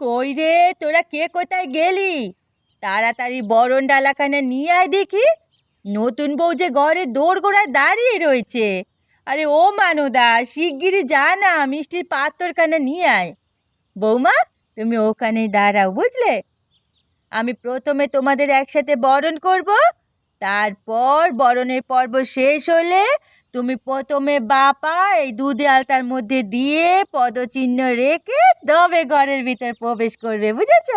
কই রে, তোরা কে কোথায় গেলি? তাড়াতাড়ি বরণ ডালাখানা নিয়ে আয় দেখি। নতুন বউ যে ঘরে দোরগোড়ায় দাঁড়িয়ে রয়েছে। আরে ও মানদা, শিগগিরই যা না, মিষ্টির পাত্রখানা নিয়ে আয়। বৌমা, তুমি ওখানেই দাঁড়াও, বুঝলে? আমি প্রথমে তোমাদের একসাথে বরণ করব, তারপর বরণের পর্ব শেষ হলে তুমি প্রথমে বাপা এই দুধে আলতার মধ্যে দিয়ে পদচিহ্ন রেখে তবে ঘরের ভিতর প্রবেশ করবে, বুঝেছ?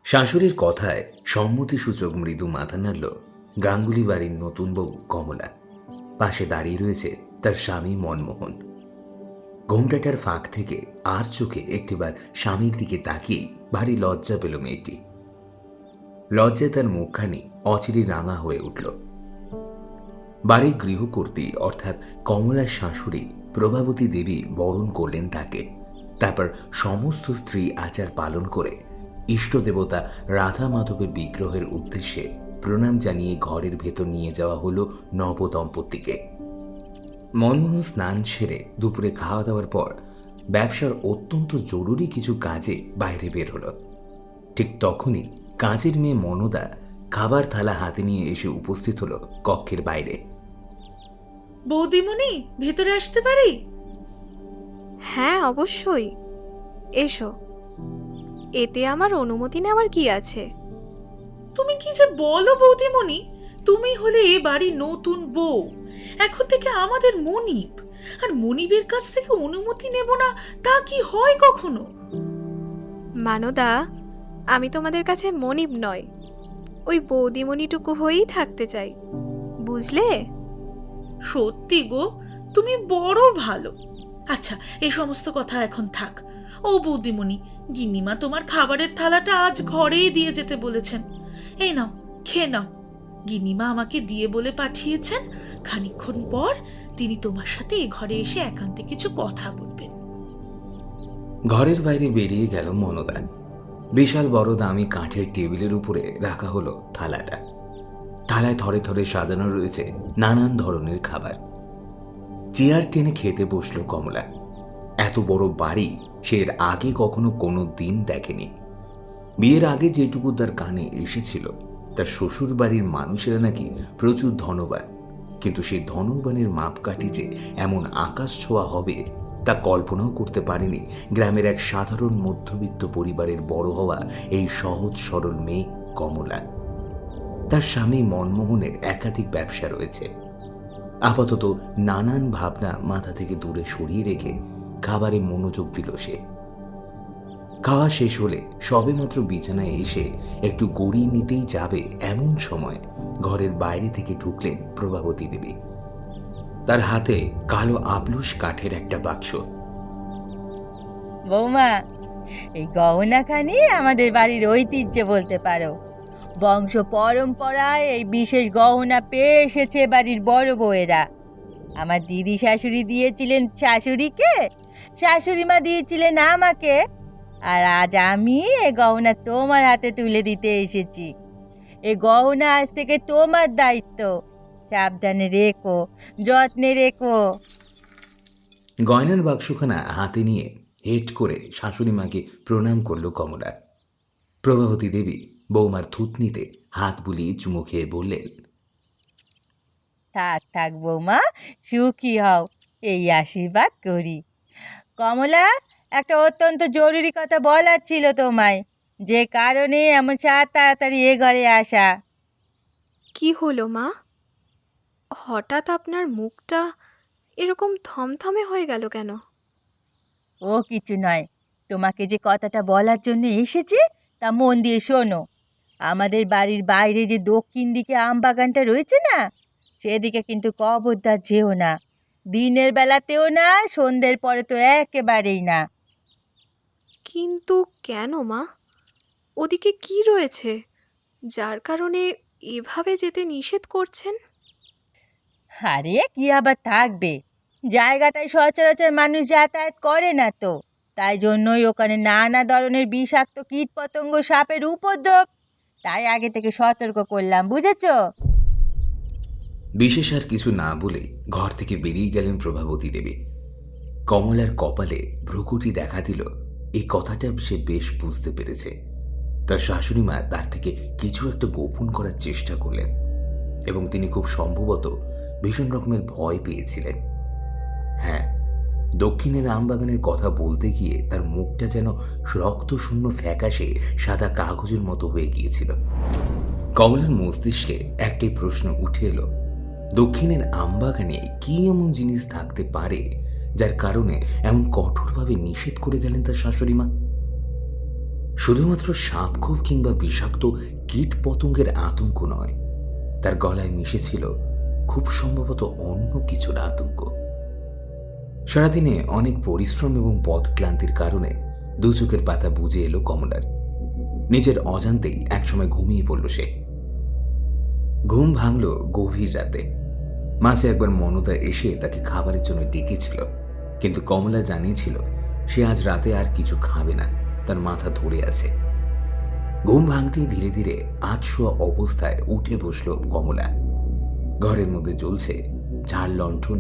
শাশুড়ির কথায় সম্মতিসূচক মৃদু মাথা নাড়ল গাঙ্গুলি বাড়ির নতুন বউ কমলা। পাশে দাঁড়িয়ে রয়েছে তার স্বামী মনমোহন। ঘোমটাটার ফাঁক থেকে আর চোখে একটিবার স্বামীর দিকে তাকিয়েই ভারী লজ্জা পেল মেয়েটি। লজ্জায় তার মুখখানি অচিরে রাঙা হয়ে উঠল। বাড়ির গৃহকর্ত্রী অর্থাৎ কমলার শাশুড়ি প্রভাবতী দেবী বরণ করলেন তাকে। তারপর সমস্ত স্ত্রী আচার পালন করে ইষ্টদেবতা রাধা মাধবের বিগ্রহের উদ্দেশ্যে প্রণাম জানিয়ে ঘরের ভেতর নিয়ে যাওয়া হলো নবদম্পতিকে। মনমোহন স্নান সেরে দুপুরে খাওয়া দাওয়ার পর ব্যবসার অত্যন্ত জরুরি কিছু কাজে বাইরে বের হলো। ঠিক তখনই কাজের মেয়ে মনদা খাবার থালা হাতে নিয়ে এসে উপস্থিত হলো কক্ষের বাইরে। বৌদিমণি, ভেতরে আসতে পারি? হ্যাঁ, অবশ্যই এসো। এতে আমার অনুমতি নেওয়ার কি আছে? তুমি কি যে বলো বৌদিমণি, তুমি হলে এ বাড়ির নতুন বউ, এখন থেকে আমাদের মনিব, আর মনিবের কাছ থেকে অনুমতি নেব না তা কি হয় কখনো? মানদা, আমি তোমাদের কাছে মনিব নয়, ওই বৌদিমণিটুকু হয়েই থাকতে চাই, বুঝলে? সত্যি গো, তুমি বড় ভালো। আচ্ছা, এই সমস্ত কথা এখন থাক। ও বৌদিমণি, গিন্নিমা তোমার খাবারের থালাটা আজ ঘরেই দিয়ে যেতে বলেছেন। এই নাও, খেয়ে নাও। গিন্নিমা আমাকে দিয়ে বলে পাঠিয়েছেন খানিকক্ষণ পর তিনি তোমার সাথে এ ঘরে এসে একান্তে কিছু কথা বলবেন। ঘরের বাইরে বেরিয়ে গেল মনদা। বিশাল বড় দামি কাঠের টেবিলের উপরে রাখা হলো থালাটা। থালায় থরে থরে সাজানো রয়েছে নানান ধরনের খাবার। চেয়ার টেনে খেতে বসলো কমলা। এত বড় বাড়ি সে এর আগে কখনো কোনো দিন দেখেনি। বিয়ের আগে যেটুকু তার কানে এসেছিল, তার শ্বশুর বাড়ির মানুষেরা নাকি প্রচুর ধনবান, কিন্তু সেই ধনবানের মাপকাঠি যে এমন আকাশ ছোঁয়া হবে তা কল্পনাও করতে পারেনি গ্রামের এক সাধারণ মধ্যবিত্ত পরিবারের বড় হওয়া এই সহজ সরল মেয়ে কমলা। তার স্বামী মনমোহনের একাধিক ব্যবসা রয়েছে। আপাতত নানান ভাবনা মাথা থেকে দূরে সরিয়ে রেখে খাবারে মনোযোগ দিল সে। খাওয়া শেষ হলে সবেমাত্র বিছানায় এসে একটু গড়িয়ে নিতেই যাবে এমন সময় ঘরের বাইরে থেকে ঢুকলেন প্রভাবতী দেবী। তার হাতে কালো আবলুস কাঠের একটা বাক্স। বৌমা, এই গহনাখানি আমাদের বাড়ির ঐতিহ্য বলতে পারো। বংশ পরম্পরায় এই বিশেষ গহনা পেয়ে এসেছে বাড়ির বড় বউয়েরা। আমার দিদি শাশুড়ি দিয়েছিলেন শাশুড়িকে, শাশুড়ি মা দিয়েছিলেন আমাকে, আর আজ আমি এ গহনা তোমার হাতে তুলে দিতে এসেছি। এ গহনা আজ থেকে তোমার দায়িত্ব। সাবধানে রেখো, যত্নে রেখো। গয়নার বাক্সখানা হাতে নিয়ে হেট করে শাশুড়ি মাকে প্রণাম করল কমলা। প্রভাবতী দেবী বৌমার থুতনিতে হাত বুলিয়ে চুমু খেয়ে বললেন, থাক থাক বৌমা, সুখী হও, এই আশীর্বাদ করি। কমলা, একটা অত্যন্ত জরুরি কথা বলার ছিল তোমায়, যে কারণে এমন তাড়াতাড়ি এ ঘরে আসা। কি হলো মা? হঠাৎ আপনার মুখটা এরকম থমথমে হয়ে গেল কেন? ও কিছু নয়, তোমাকে যে কথাটা বলার জন্য এসেছি তা মন দিয়ে শোনো। আমাদের বাড়ির বাইরে যে দক্ষিণ দিকে আম বাগানটা রয়েছে না, সেদিকে কিন্তু খবরদার যেও না। দিনের বেলাতেও না, সন্ধ্যের পরে তো একেবারেই না। কিন্তু কেন মা? ওদিকে কি রয়েছে যার কারণে এভাবে যেতে নিষেধ করছেন? আরে কি আবার থাকবে, জায়গাটায় সচরাচর মানুষ যাতায়াত করে না তো, তাই জন্যই ওখানে নানা ধরনের বিষাক্ত কীটপতঙ্গ সাপের উপদ্রব। তাই আগে থেকে সতর্ক করলাম, বুঝেছো? বিশেষ আর কিছু না বলে ঘর থেকে বেরিয়ে গেলেন প্রভাবতী দেবী। কমলার কপালে ভ্রুকুটি দেখা দিল এই কথাটা সে বেশ বুঝতে পেরেছে। তার শাশুড়ি মা তার থেকে কিছু একটা গোপন করার চেষ্টা করলেন এবং তিনি খুব সম্ভবত ভীষণ রকমের ভয় পেয়েছিলেন। হ্যাঁ, দক্ষিণের আমবাগানের কথা বলতে গিয়ে তার মুখটা যেন রক্তশূন্য ফ্যাকাশে সাদা কাগজের মতো হয়ে গিয়েছিল। কমলার মস্তিষ্কে একটাই প্রশ্ন উঠে এলো, দক্ষিণের আমবাগানে কি এমন জিনিস থাকতে পারে যার কারণে এমন কঠোরভাবে নিষেধ করে গেলেন তার শাশুড়ি মা? শুধুমাত্র সাপখোপ কিংবা বিষাক্ত কীট পতঙ্গের আতঙ্ক নয়, তার গলায় মিশেছিল খুব সম্ভবত অন্য কিছুর আতঙ্ক। সারাদিনে অনেক পরিশ্রম এবং পথ ক্লান্তির কারণে দু চোখের পাতা বুজে এলো কমলার। নিজের অজান্তেই একসময় ঘুমিয়ে পড়ল সে। ঘুম ভাঙল গভীর রাতে। মাঝে একবার মনদা এসে তাকে খাবারের জন্য ডেকেছিল, কিন্তু কমলা জানিয়েছিল সে আজ রাতে আর কিছু খাবে না, তার মাথা ধরে আছে। ঘুম ভাঙতেই ধীরে ধীরে আধশোয়া অবস্থায় উঠে বসল কমলা। ঘরের মধ্যে জ্বলছে ঝাড় লণ্ঠন,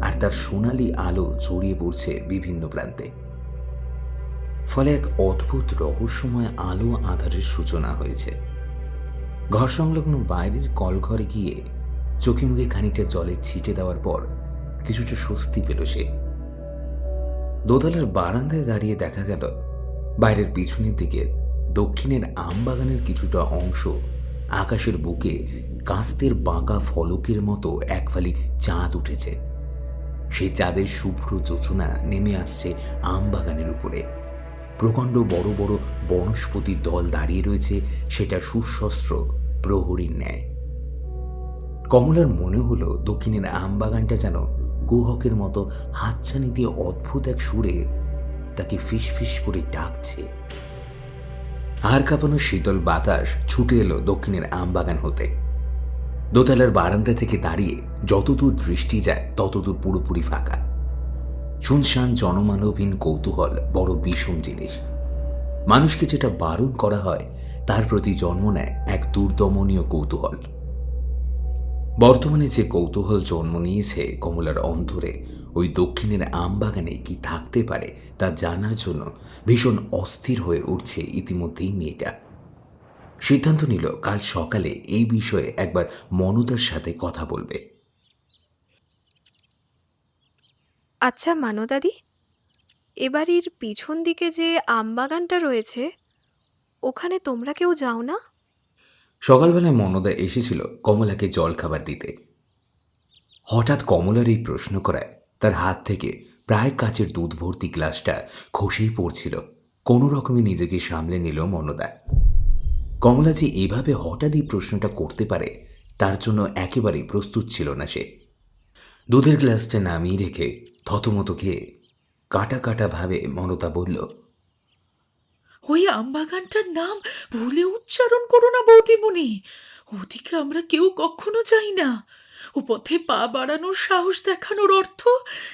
আর তার সোনালি আলো ছড়িয়ে পড়ছে বিভিন্ন প্রান্তে। ফলে এক অদ্ভুত রহস্যময় আলো আঁধারের সূচনা হয়েছে। ঘর সংলগ্ন বাইরের কলঘরে গিয়ে চোখে মুখে খানিকটা জলের ছিটে দেওয়ার পর কিছুটা স্বস্তি পেল সে। দোতলার বারান্দায় দাঁড়িয়ে দেখা গেল বাইরের পিছনের দিকে দক্ষিণের আমবাগানের কিছুটা অংশ আকাশের বুকে কাস্তের বাঁকা ফলকের মতো এক ফালি চাঁদ উঠেছে। সেই চাঁদের শুভ্র যোচনা নেমে আসছে আমবাগানের উপরে। প্রকাণ্ড বড় বড় বনস্পতির দল দাঁড়িয়ে রয়েছে সেটা সুশস্ত্র প্রহরীর ন্যায়। কমলার মনে হলো দক্ষিণের আমবাগানটা যেন কুহকের মতো হাতছানি দিয়ে অদ্ভুত এক সুরে তাকে ফিসফিস করে ডাকছে। আর কাঁপানো শীতল বাতাস ছুটে এলো দক্ষিণের আমবাগান হতে। দোতলার বারান্দা থেকে দাঁড়িয়ে যতদূর দৃষ্টি যায় ততদূর পুরোপুরি ফাঁকা। শুনশান জনমানবহীন কৌতূহল বড় বিষম জিনিস। মানুষকে যেটা বারণ করা হয় তার প্রতি জন্ম নেয় এক দুর্দমনীয় কৌতূহল। বর্তমানে যে কৌতূহল জন্ম নিয়েছে কমলার অন্তরে, ওই দক্ষিণের আমবাগানে কি থাকতে পারে তা জানার জন্য ভীষণ অস্থির হয়ে উঠছে ইতিমধ্যেই মেয়েটা। সিদ্ধান্ত নিল কাল সকালে এই বিষয়ে একবার মনুদার সাথে কথা বলবে। আচ্ছা মানদাদি, এ বাড়ির পিছন দিকে যে আমবাগানটা রয়েছে ওখানে তোমরা কেউ যাও না? সকালবেলায় মনদা এসেছিল কমলাকে জল খাবার দিতে। হঠাৎ কমলার এই প্রশ্ন করায় তার হাত থেকে প্রায় কাচের দুধ ভর্তি গ্লাসটা খসেই পড়ছিল। কোনো রকমে নিজেকে সামলে নিল মনদা। কমলা যে এভাবে হঠাৎ এই প্রশ্নটা করতে পারে তার জন্য একেবারেই প্রস্তুত ছিল না সে। দুধের গ্লাসটা নামিয়ে রেখে থতমত খেয়ে কাটা কাটা ভাবে মনদা বলল, ওই আমবাগানটার নাম ভুলে উচ্চারণ করো না বৌদিমণি। ওদিকে আমরা কেউ কখনো যাই না। ও পথে পা বাড়ানোর সাহস দেখানোর অর্থ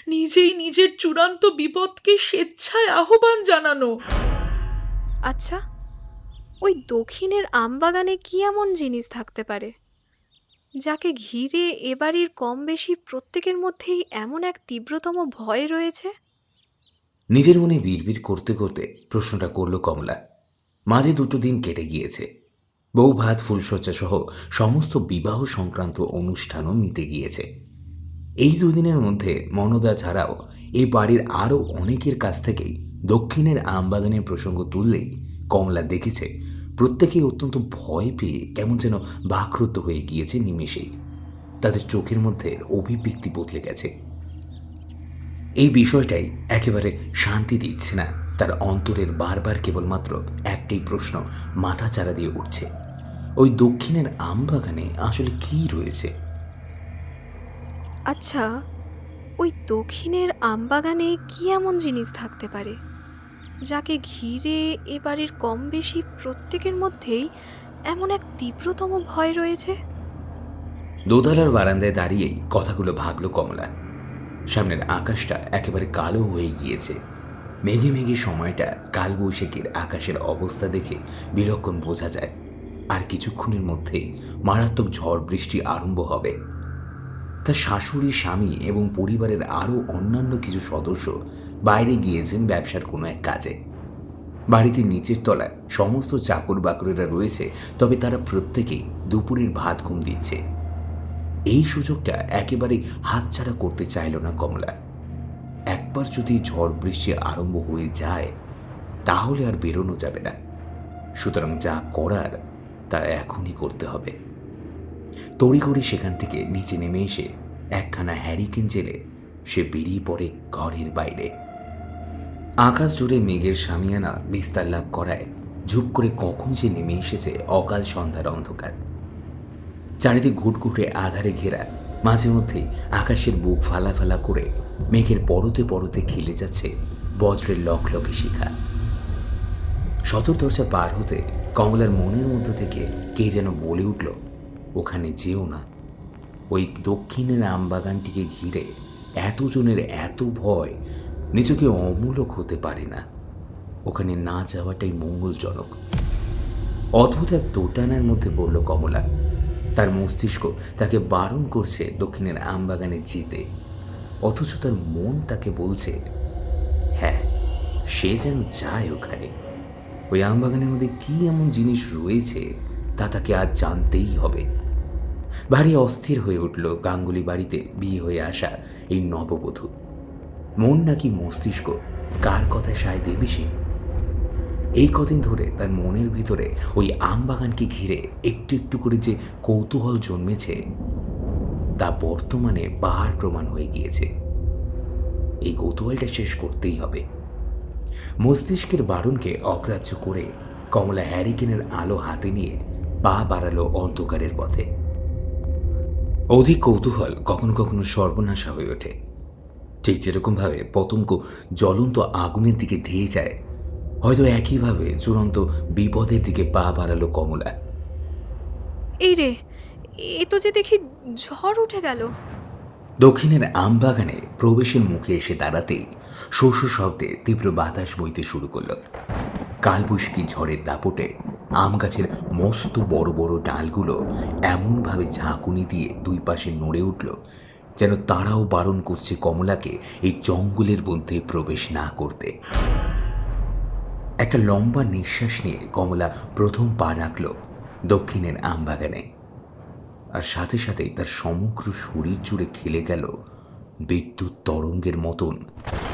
নিজেই নিজের চূড়ান্ত বিপদকে স্বেচ্ছায় আহ্বান জানানো। আচ্ছা, ওই দক্ষিণের আমবাগানে কি এমন জিনিস থাকতে পারে যাকে ঘিরে এ বাড়ির কম বেশি প্রত্যেকের মধ্যেই এমন এক তীব্রতম ভয় রয়েছে? নিজের মনে বিড়বিড় করতে করতে প্রশ্নটা করল কমলা। মাঝে দুটো দিন কেটে গিয়েছে। বউ ভাত ফুলসজ্জা সহ সমস্ত বিবাহ সংক্রান্ত অনুষ্ঠানও মিটে গিয়েছে। এই দুদিনের মধ্যে মনদা ছাড়াও এই বাড়ির আরও অনেকের কাছ থেকেই দক্ষিণের আমবাগানের প্রসঙ্গ তুললেই কমলা দেখেছে প্রত্যেকেই অত্যন্ত ভয় পেয়ে কেমন যেন বাকরুদ্ধ হয়ে গিয়েছে নিমেষেই। তাদের চোখের মধ্যে অভিব্যক্তি বদলে গেছে। এই বিষয়টাই একেবারে শান্তি দিচ্ছে না তার অন্তরের। বারবার কেবলমাত্র একটাই প্রশ্ন মাথা চারা দিয়ে উঠছে, ওই দক্ষিণের আমবাগানে আসলে কি রয়েছে? আচ্ছা, ওই দক্ষিণের আমবাগানে কি এমন জিনিস থাকতে পারে যাকে ঘিরে এ বাড়ির কম বেশি প্রত্যেকের মধ্যেই এমন এক তীব্রতম ভয় রয়েছে? দোতলার বারান্দায় দাঁড়িয়েই কথাগুলো ভাবল কমলা। সামনের আকাশটা একেবারে কালো হয়ে গিয়েছে। মেঘে মেঘে সময়টা কালবৈশাখীর আকাশের অবস্থা দেখে বিলক্ষণ বোঝা যায় আর কিছুক্ষণের মধ্যেই মারাত্মক ঝড় বৃষ্টি আরম্ভ হবে। তার শাশুড়ি, স্বামী এবং পরিবারের আরও অন্যান্য কিছু সদস্য বাইরে গিয়েছেন ব্যবসার কোনো এক কাজে। বাড়িতে নিচের তলায় সমস্ত চাকর বাকরেরা রয়েছে, তবে তারা প্রত্যেকেই দুপুরের ভাত ঘুম দিচ্ছে। এই সুযোগটা একেবারে হাতছাড়া করতে চাইল না কমলা। একবার যদি ঝড় বৃষ্টি আরম্ভ হয়ে যায় তাহলে আর বেরোনো যাবে না। সুতরাং যা করার তা এখনই করতে হবে। তড়িঘড়ি সেখান থেকে নিচে নেমে এসে একখানা হ্যারিকেন জেলে সে বেরিয়ে পড়ে ঘরের বাইরে। আকাশ জুড়ে মেঘের সামিয়ানা বিস্তার লাভ করায় ঝুপ করে কখন যে নেমে এসেছে অকাল সন্ধ্যার অন্ধকার। চারিদিক ঘুটঘুটে আধারে ঘেরা, মাঝে মধ্যেই আকাশের বুক ফালা ফালা করে মেঘের পরতে পরতে খেলে যাচ্ছে বজ্রের লকলকে শিখা। সদর দরজা পার হতে কমলার মনের মধ্যে থেকে কে যেন বলে উঠল, ওখানে যেও না। ওই দক্ষিণের আমবাগানটিকে ঘিরে এতজনের এত ভয় নিজেকে অমূলক হতে পারে না। ওখানে না যাওয়াটাই মঙ্গলজনক। অদ্ভুত এক দোটানার মধ্যে পড়ল কমলা। তার মস্তিষ্ক তাকে বারণ করছে দক্ষিণের আমবাগানে যেতে, অথচ তার মন তাকে বলছে হ্যাঁ, সে যেন যায় ওখানে। ওই আমবাগানের মধ্যে কি এমন জিনিস রয়েছে তা তাকে আজ জানতেই হবে। ভারী অস্থির হয়ে উঠল গাঙ্গুলি বাড়িতে বিয়ে হয়ে আসা এই নববধূ। মন নাকি মস্তিষ্ক, কার কথায় সায় দেবে সে? এই কদিন ধরে তার মনের ভিতরে ওই আমবাগানকে ঘিরে একটু একটু করে যে কৌতূহল জন্মেছে তা বর্তমানে পাহাড় প্রমাণ হয়ে গিয়েছে। এই কৌতূহলটা শেষ করতেই হবে। মস্তিষ্কের বারণকে অগ্রাহ্য করে কমলা হ্যারিকেনের আলো হাতে নিয়ে পা বাড়ালো অন্ধকারের পথে। অধিক কৌতূহল কখনো কখনো সর্বনাশা হয়ে ওঠে। ঠিক যেরকমভাবে পতঙ্গ জ্বলন্ত আগুনের দিকে ধেয়ে যায়, হয়তো একইভাবে চূড়ান্ত বিপদের দিকে পা বাড়ালো কমলা। এই রে, এ তো যে দেখি ঝড় উঠে গেল। দক্ষিণের আমবাগানে প্রবেশের মুখে এসে দাঁড়াতেই শোষ শব্দে তীব্র বাতাস বইতে শুরু করল। কালবৈশাখী ঝড়ের দাপটে আম গাছের মস্ত বড় বড় ডালগুলো এমনভাবে ঝাঁকুনি দিয়ে দুই পাশে নড়ে উঠল যেন তারাও বারণ করছে কমলাকে এই জঙ্গলের মধ্যে প্রবেশ না করতে। একটা লম্বা নিঃশ্বাস নিয়ে কমলা প্রথম পা রাখল দক্ষিণের আমবাগানে, আর সাথে সাথেই তার সমগ্র শরীর জুড়ে খেলে গেল বিদ্যুৎ তরঙ্গের মতন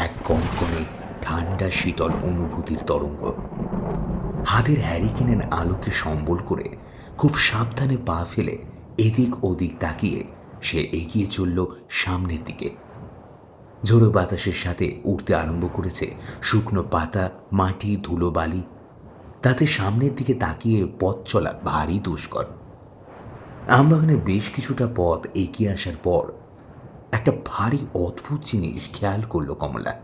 এক কনকনে ঠান্ডা শীতল অনুভূতির তরঙ্গ। হাতের হ্যারিকেনের আলোকে সম্বল করে খুব সাবধানে পা ফেলে এদিক ওদিক তাকিয়ে সে এগিয়ে চলল সামনের দিকে। ঝোড়ো বাতাসের সাথে উঠতে আরম্ভ করেছে শুকনো পাতা, মাটি, ধুলো, বালি। তাতে সামনের দিকে তাকিয়ে পথ চলা ভারী দুষ্কর। আমবাগানের বেশ কিছুটা পথ এগিয়ে আসার পর একটা ভারী অদ্ভুত জিনিস খেয়াল করল কমলা।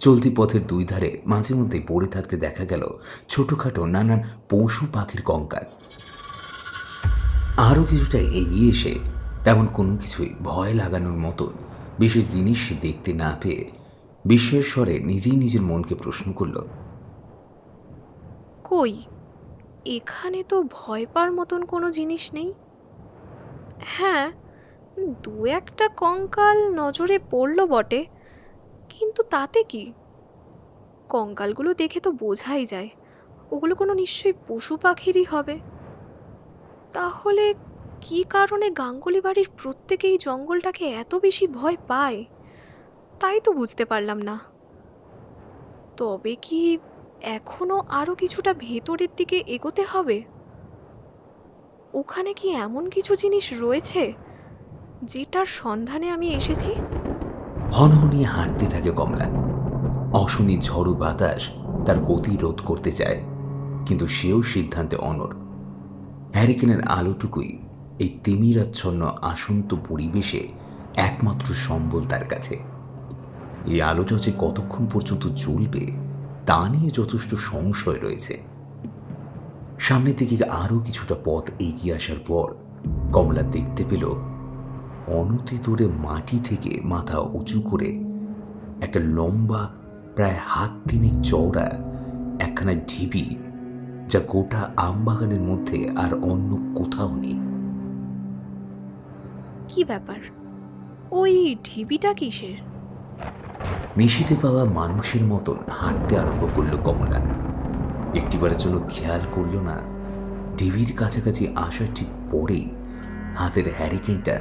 চলতি পথের দুই ধারে মাঝে মধ্যে পড়ে থাকতে দেখা গেল ছোটখাটো নানান পশু পাখির কঙ্কাল। আরও কিছুটা এগিয়ে এসে তেমন কোনো কিছুই ভয় লাগানোর মতন বিশেষ জিনিস সে দেখতে না পেয়ে বিস্ময়ের স্বরে নিজেই নিজের মনকে প্রশ্ন করল, কই, এখানে তো ভয় পাওয়ার মতন কোনো জিনিস নেই। হ্যাঁ, দু একটা কঙ্কাল নজরে পড়ল বটে, কিন্তু তাতে কি? কঙ্কালগুলো দেখে তো বোঝাই যায় ওগুলো কোনো নিশ্চয়ই পশু পাখিরই হবে। তাহলে কি কারণে গাঙ্গুলি বাড়ির প্রত্যেকেই জঙ্গলটাকে এত বেশি ভয় পায় তাই তো বুঝতে পারলাম না। তবে কি এখনো আরো কিছুটা ভেতরের দিকে এগোতে হবে? ওখানে কি এমন কিছু জিনিস রয়েছে যেটার সন্ধানে আমি এসেছি? হনহনিয়ে হাঁটতে থাকে কমলা। অশনি ঝড়ো বাতাস তার গতি রোধ করতে চায়, কিন্তু সেও সিদ্ধান্তে অনড়। হ্যারিকেনের আলোটুকুই এই তিমিরাচ্ছন্ন আসন্ত পরিবেশে একমাত্র সম্বল তার কাছে। এই আলোটা যে কতক্ষণ পর্যন্ত জ্বলবে তা নিয়ে যথেষ্ট সংশয় রয়েছে। সামনের দিকে আরও কিছুটা পথ এগিয়ে আসার পর কমলা দেখতে পেল অনতি দূরে মাটি থেকে মাথা উঁচু করে একটা লম্বা প্রায় হাত তিনেক চওড়া একখানা ঢিবি, যা গোটা আমবাগানের মধ্যে আর অন্য কোথাও নেই। কি ব্যাপার, ওই ঢিবিটা কিসের? মিশিতে পাওয়া মানুষের মতন হাঁটতে আরম্ভ করলো কমলা। একটিবারের জন্য খেয়াল করলো না ঢিবির কাছাকাছি আসার ঠিক পরেই হাতের হ্যারিকেনটা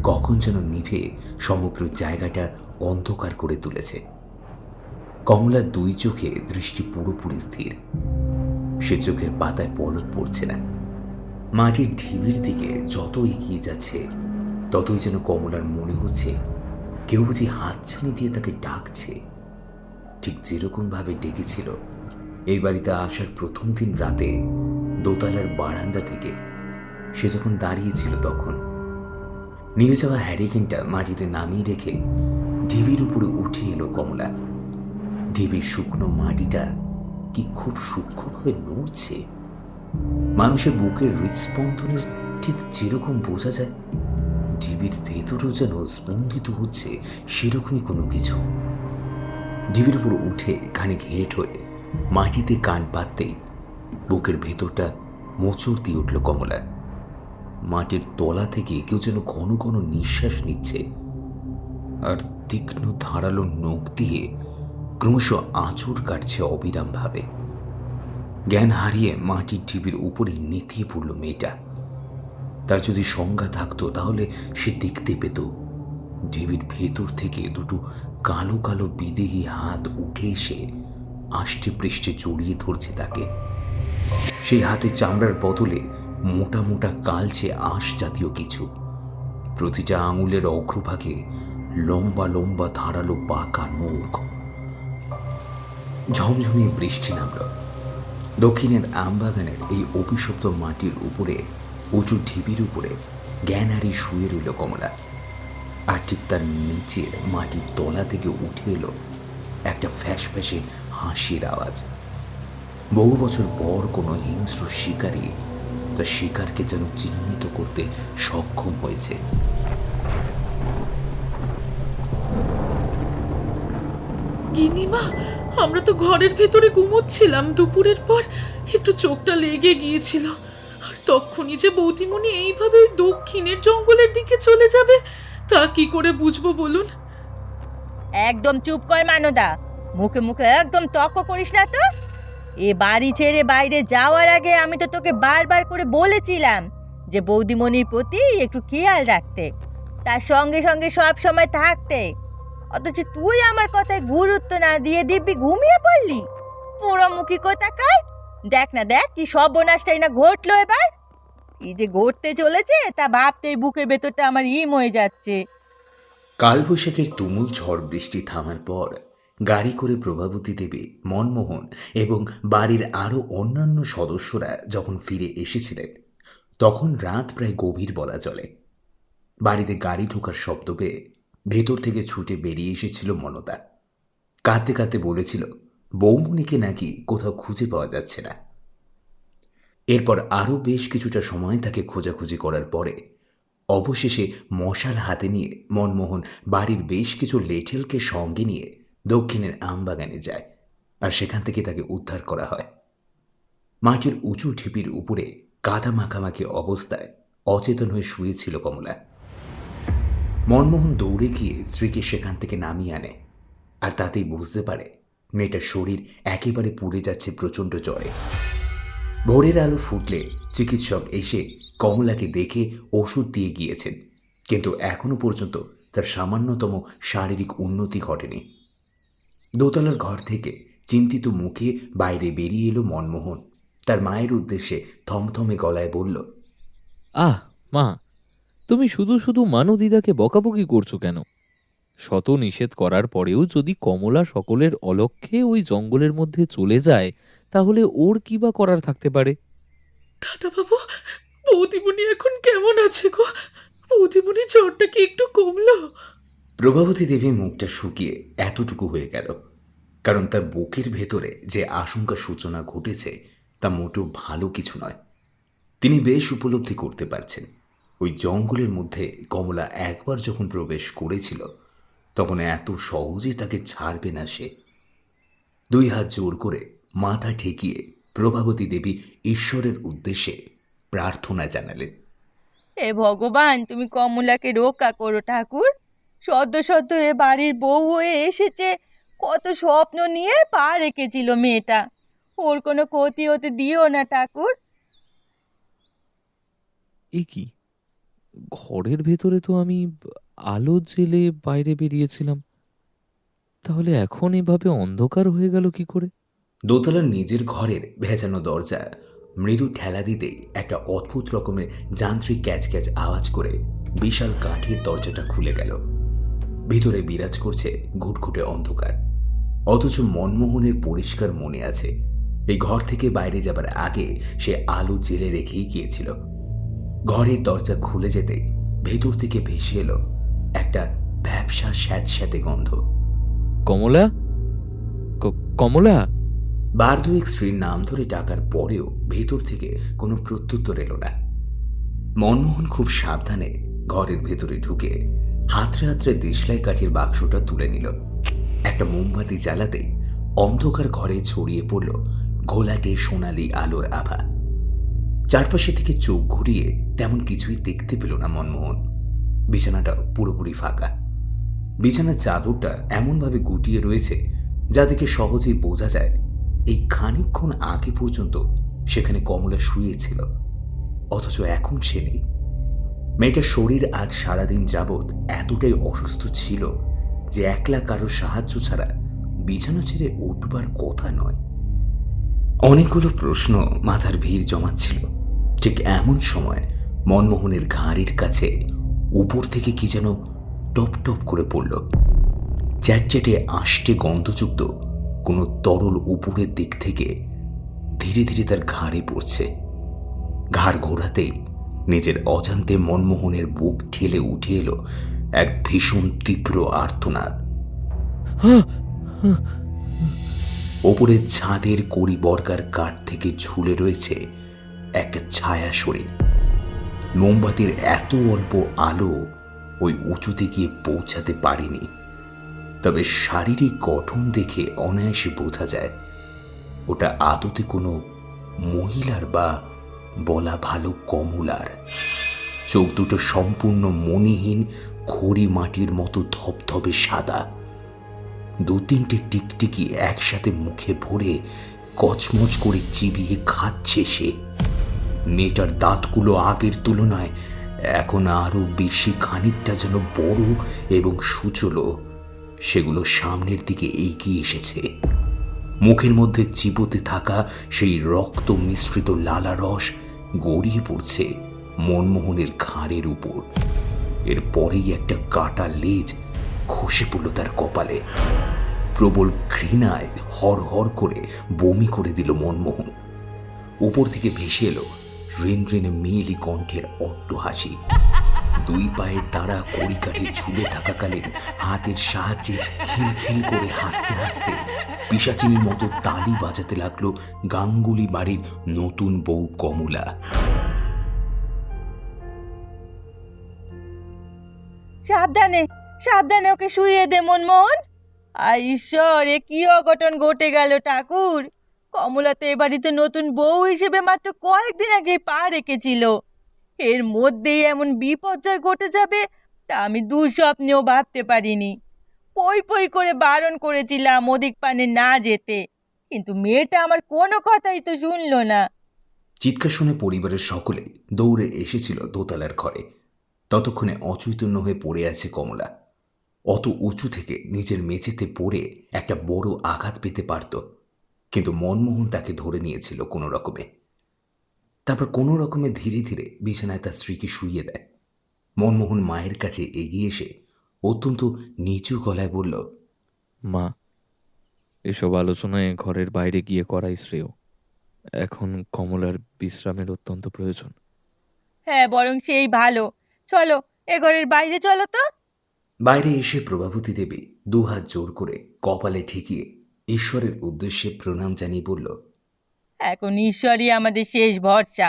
কখন যেন নিভে সমগ্র জায়গাটা অন্ধকার করে তুলেছে। কমলার দুই চোখে দৃষ্টি পুরোপুরি স্থির, সে চোখের পাতায় পলক পড়ছে না। মাটির ঢিবির দিকে যত এগিয়ে যাচ্ছে ততই যেন কমলার মনে হচ্ছে কেউ বুঝি হাতছানি দিয়ে তাকে ডাকছে, ঠিক যেরকম ভাবে ডেকেছিল এই বাড়িতে আসার প্রথম দিন রাতে দোতলার বারান্দা থেকে সে যখন দাঁড়িয়েছিল। তখন নিয়ে যাওয়া হ্যারিকেনটা মাটিতে নামিয়ে রেখে ঢিবির উপরে উঠে এলো কমলা। ঢিবির শুকনো মাটিটা কি খুব সূক্ষ্মভাবে নড়ছে, মানুষের বুকের হৃদস্পন্দনের ঠিক যেরকম বোঝা যায় ঢিবির ভেতরও যেন স্পন্দিত হচ্ছে সেরকমই কোনো কিছু। ঢিবির উপর উঠে খানিক হেঁট হয়ে মাটিতে কান পাততেই বুকের ভেতরটা মোচড় দিয়ে উঠল কমলার। মাটির তলা থেকে কেউ যেন ঘন ঘন নিঃশ্বাস নিচ্ছে, আর তীক্ষ্ণ ধারালো নখ দিয়ে ক্রমশ আঁচড় কাটছে অবিরাম ভাবে। জ্ঞান হারিয়ে মাটির ঢিবির উপরে নেতিয়ে পড়ল মেয়েটা। তার যদি সংজ্ঞা থাকতো তাহলে সে দেখতে পেত ঢিবির ভেতর থেকে দুটো কালো কালো বিদেহী হাত উঠে এসে আষ্টে পৃষ্ঠে জড়িয়ে ধরছে তাকে। সেই হাতে চামড়ার বদলে মোটা মোটা কালচে আঁশ জাতীয় কিছু, প্রতিটা আঙুলের অগ্রভাগে লম্বা লম্বা ধারালো পাকা নখ। ঝমঝমিয়ে বৃষ্টি নামল। দক্ষিণের আমবাগানের এই অভিশপ্ত মাটির উপরে উঁচু ঢিবির উপরে জ্ঞান হারিয়ে শুয়ে রইল কমলা। আর ঠিক তার নিচের মাটির তলা থেকে উঠে এলো একটা ফ্যাস ফ্যাসে হাসির আওয়াজ। বহু বছর পর কোনো হিংস্র শিকারী তার শিকারকে যেন চিহ্নিত করতে সক্ষম হয়েছে। গিন্নিমা, আমরা তো ঘরের ভেতরে ঘুমোচ্ছিলাম, দুপুরের পর একটু চোখটা লেগে গিয়েছিল, আর তখনই যে বৌদিমণি এইভাবে ওই দক্ষিণের জঙ্গলের দিকে চলে যাবে তা কি করে বুঝবো বলুন? একদম চুপ কর মানদা, মুখে মুখে একদম তর্ক করিস না তো। এ বাড়ি ছেড়ে বাইরে যাওয়ার আগে আমি তো তোকে বারবার করে বলেছিলাম যে বৌদিমণির প্রতি একটু খেয়াল রাখতে, তার সঙ্গে সঙ্গে সব সময় থাকতে। অথচ তুই আমার কথায় গুরুত্ব না দিয়ে দিব্যি ঘুমিয়ে পড়লি। পোড়ামুখী কোথাকার! দেখ না দেখ কি সর্বনাশটাই না ঘটলো এবার। কি যে ঘটতে চলেছে তা ভাবতেই বুকের ভেতরটা আমার ইম হয়ে যাচ্ছে। কালবৈশাখের তুমুল ঝড় বৃষ্টি থামার পর গাড়ি করে প্রভাবতী দেবী, মনমোহন এবং বাড়ির আরও অন্যান্য সদস্যরা যখন ফিরে এসেছিলেন তখন রাত প্রায় গভীর বলা চলে। বাড়িতে গাড়ি ঢোকার শব্দ পেয়ে ভেতর থেকে ছুটে বেরিয়ে এসেছিল মনতা। কাঁদতে কাঁদতে বলেছিল বৌমণিকে নাকি কোথাও খুঁজে পাওয়া যাচ্ছে না। এরপর আরও বেশ কিছুটা সময় তাকে খোঁজাখুঁজি করার পরে অবশেষে মশাল হাতে নিয়ে মনমোহন বাড়ির বেশ কিছু লেঠেলকে সঙ্গে নিয়ে দক্ষিণের আমবাগানে যায়, আর সেখান থেকে তাকে উদ্ধার করা হয়। মাটির উঁচু ঢিপির উপরে কাদা মাখামাখি অবস্থায় অচেতন হয়ে শুয়েছিল কমলা। মনমোহন দৌড়ে গিয়ে স্ত্রীকে সেখান থেকে নামিয়ে আনে, আর তাতেই বুঝতে পারে মেয়েটার শরীর একেবারে পুড়ে যাচ্ছে প্রচণ্ড জ্বরে। ভোরের আলো ফুটলে চিকিৎসক এসে কমলাকে দেখে ওষুধ দিয়ে গিয়েছেন, কিন্তু এখনো পর্যন্ত তার সামান্যতম শারীরিক উন্নতি ঘটেনি। দোতলার ঘর থেকে চিন্তিত মুখে বাইরে বেরিয়ে এলো মনমোহন। তার মায়ের উদ্দেশ্যে থমথমে গলায় বলল, আহ মা, তুমি শুধু শুধু মানু দিদাকে বকাবকি করছো কেন? শত নিষেধ করার পরেও যদি কমলা সকলের অলক্ষ্যে ওই জঙ্গলের মধ্যে চলে যায় তাহলে ওর কি বা করার থাকতে পারে? দাদা বাবু, বৌদিমণি এখন কেমন আছে গো? বৌদিমণি জ্বরটা কি একটু কমলো? প্রভাবতী দেবীর মুখটা শুকিয়ে এতটুকু হয়ে গেল, কারণ তার বুকের ভেতরে যে আশঙ্কা সূচনা ঘটেছে তা মোটেও ভালো কিছু নয়। তিনি বেশ উপলব্ধি করতে পারছেন ওই জঙ্গলের মধ্যে কমলা একবার যখন প্রবেশ করেছিল তখন এত সহজে তাকে ছাড়বে না সে। দুই হাত জোর করে মাথা ঠেকিয়ে প্রভাবতী দেবী ঈশ্বরের উদ্দেশ্যে প্রার্থনা জানালেন, হে ভগবান, তুমি কমলাকে রক্ষা করো ঠাকুর। সদ্য সদ্য এ বাড়ির বউ হয়ে এসেছে, কত স্বপ্ন নিয়ে পা রেখেছিল মেয়েটা। ওর কোনো ক্ষতি হতে দিও না ঠাকুর। এ কি, ঘরের ভেতরে তো আমি আলো জেলে বাইরে বেরিয়েছিলাম, তাহলে এখন এভাবে অন্ধকার হয়ে গেল কি করে? দোতলার নিজের ঘরের ভেজানো দরজা মৃদু ঠেলা দিতেই একটা অদ্ভুত রকমের যান্ত্রিক ক্যাচ ক্যাচ আওয়াজ করে বিশাল কাঠের দরজাটা খুলে গেল। ভিতরে বিরাজ করছে ঘুটঘুটে অন্ধকার, অথচ মনমোহনের পরিষ্কার মনে আছে এই ঘর থেকে বাইরে যাবার আগে সে আলো জেলে রেখেই গিয়েছিল। ঘরের দরজা খুলে যেতে ভেতর থেকে ভেসে এলো একটা ভ্যাপসা স্যাঁতস্যাঁতে গন্ধ। কমলা, কমলা! বার দুয়েক স্ত্রীর নাম ধরে ডাকার পরেও ভেতর থেকে কোনো প্রত্যুত্তর এলো না। মনমোহন খুব সাবধানে ঘরের ভেতরে ঢুকে হাতড়ে হাতড়ে দেশলাই কাঠের বাক্সটা তুলে নিল। একটা মোমবাতি জ্বালাতে অন্ধকার ঘরে ছড়িয়ে পড়ল ঘোলাটে সোনালি আলোর আভা। চারপাশে থেকে চোখ ঘুরিয়ে তেমন কিছুই দেখতে পেল না মনমোহন। বিছানাটা পুরোপুরি ফাঁকা। বিছানার চাদরটা এমনভাবে গুটিয়ে রয়েছে যা দেখে সহজেই বোঝা যায় এই খানিকক্ষণ আগে পর্যন্ত সেখানে কমলা শুয়েছিল, অথচ এখন সে নেই। মেয়েটার শরীর আজ সারাদিন যাবৎ এতটাই অসুস্থ ছিল যে একলা কারো সাহায্য ছাড়া বিছানা ছেড়ে উঠবার কথা নয়। অনেকগুলো প্রশ্ন মাথার ভিড় জমাচ্ছিল। ঠিক এমন সময় মনমোহনের ঘাড়ের কাছে উপর থেকে কি যেন টপ টপ করে পড়ল। চ্যাটচ্যাটে আষ্টে গন্ধযুক্ত কোনো তরল উপরের দিক থেকে ধীরে ধীরে তার ঘাড়ে পড়ছে। ঘাড় ঘোরাতেই নিজের অজান্তে মনমোহনের বুক ঠেলে উঠে এলো এক ভীষণ তীব্র আর্তনাদ। ওপরের ছাদের কড়ি বর্গার কাঠ থেকে ঝুলে রয়েছে একটা ছায়া শরীর। মোমবাতির এত অল্প আলো ওই উঁচুতে গিয়ে পৌঁছাতে পারেনি, তবে শারীরিক গঠন দেখে অনায়াসে বোঝা যায় ওটা আদতে কোনো মহিলার বা বলা ভালো কমলার। চোখ দুটো সম্পূর্ণ মণিহীন খড়ি মাটির মতো ধবধবে সাদা। দু তিনটে টিকটিকি একসাথে মুখে ভরে কচমচ করে চিবিয়ে খাচ্ছে সে। মেয়েটার দাঁতগুলো আগের তুলনায় এখন আরো বেশি খানিকটা যেন বড় এবং সুচলো। সেগুলো সামনের দিকে এগিয়ে এসেছে। মুখের মধ্যে চিবোতে থাকা সেই রক্ত মিশ্রিত লালা রস গড়িয়ে পড়ছে মনমোহনের ঘাড়ের উপর। এরপরেই একটা কাটা লেজ খসে পড়ল তার কপালে। প্রবল ঘৃণায় হর হর করে বমি করে দিল মনমোহন। উপর থেকে ভেসে এলো ঋণ ঋণে মেয়েলি কণ্ঠের অট্ট হাসি। দুই পায়ের তারা কড়িকাঠে ঝুলে থাকাকালীন হাতের সাহায্যে খিলখিল করে হাসতে হাসতে পিশাচিনীর মতো তালি বাজাতে লাগলো গাঙ্গুলি বাড়ির নতুন বউ কমলা। সাবধানে সাবধানে ওকে শুইয়ে দে মনমোহন। আর ঈশ্বর, এ কি অঘটন ঘটে গেল ঠাকুর। কমলা তো এ বাড়িতে নতুন বউ হিসেবে মাত্র কয়েকদিন আগে পা রেখেছিল। এর মধ্যেই এমন বিপর্যয় ঘটে যাবে তা আমি দুঃস্বপ্নেও ভাবতে পারিনি। পই পই করে বারণ করেছিলাম ওদিক পানে না যেতে, কিন্তু মেয়েটা আমার কোনো কথাই তো শুনলো না। চিৎকার শুনে পরিবারের সকলে দৌড়ে এসেছিল দোতলার ঘরে। ততক্ষণে অচৈতন্য হয়ে পড়ে আছে কমলা। অত উঁচু থেকে নিজের মেঝেতে পড়ে একটা বড় আঘাত পেতে পারত, কিন্তু মনমোহন তাকে ধরে নিয়েছিল কোনো রকমে। তারপর কোনো রকমে ধীরে ধীরে বিছানায় তার স্ত্রীকে শুইয়ে দেয়। মনমোহন মায়ের কাছে এগিয়ে এসে অত্যন্ত নিচু গলায় বলল, মা, এসব আলোচনায় ঘরের বাইরে গিয়ে করাই শ্রেয়। এখন কমলার বিশ্রামের অত্যন্ত প্রয়োজন। হ্যাঁ, বরং সেই ভালো। চলো, এ ঘরের বাইরে চলো তো। বাইরে এসে প্রভাবতী দেবী দুহাত জোর করে কপালে ঠেকিয়ে ঈশ্বরের উদ্দেশ্যে প্রণাম জানিয়ে বলল, এখন ঈশ্বরই আমাদের শেষ ভরসা।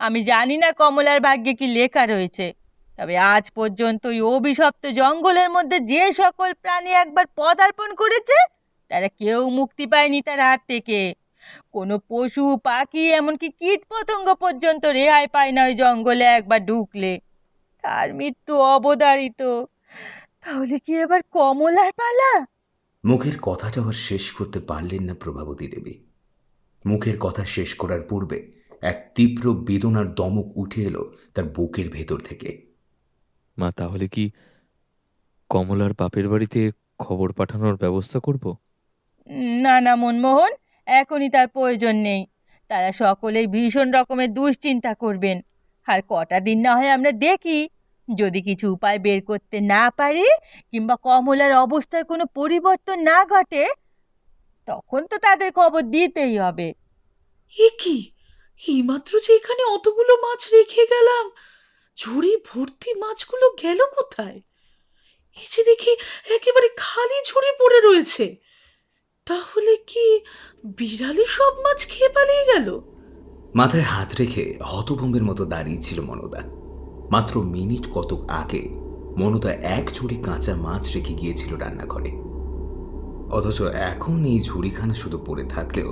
আমি জানি না কমলার ভাগ্যে কি লেখা রয়েছে, তবে আজ পর্যন্ত ওই অভিশপ্ত জঙ্গলের মধ্যে যে সকল প্রাণী একবার পদার্পণ করেছে তারা কেউ মুক্তি পায়নি তার হাত থেকে। কোনো পশু পাখি এমনকি কীট পতঙ্গ পর্যন্ত রেহাই পায় না ওই জঙ্গলে একবার ঢুকলে। তার মৃত্যু অবধারিত। তাহলে কি এবার কমলার পালা? মুখের কথাটা আবার শেষ করতে পারলেন না প্রভাবতী দেবী। মুখের কথা শেষ করার পূর্বে এক তীব্র বেদনার দমক উঠে এলো তার বুকের ভেতর থেকে। মা, তাহলে কি কমলার বাপের বাড়িতে খবর পাঠানোর ব্যবস্থা করব? না না মনমোহন, এখনই তার প্রয়োজন নেই। তারা সকলেই ভীষণ রকমের দুশ্চিন্তা করবেন। আর কটা দিন না হয় আমরা দেখি, যদি কিছু উপায় বের করতে না পারি কিংবা কমলার অবস্থার কোনো পরিবর্তন না ঘটে, তখন তো তাদের খবর দিতেই হবে। এ কি, এইমাত্র যে এখানে অতগুলো মাছ রেখে গেলাম, ঝুড়ি ভর্তি মাছগুলো গেল কোথায়? এই যে দেখি একেবারে খালি ঝুড়ি পড়ে রয়েছে। তাহলে কি বিড়ালি সব মাছ খেয়ে পালিয়ে গেল? মাথায় হাত রেখে হতভম্বের মতো দাঁড়িয়েছিল মনদা। মাত্র মিনিট কতক আগে মনদা এক ঝুড়ি কাঁচা মাছ রেখে গিয়েছিল রান্নাঘরে, অথচ এখন এই ঝুড়িখানা শুধু পড়ে থাকলেও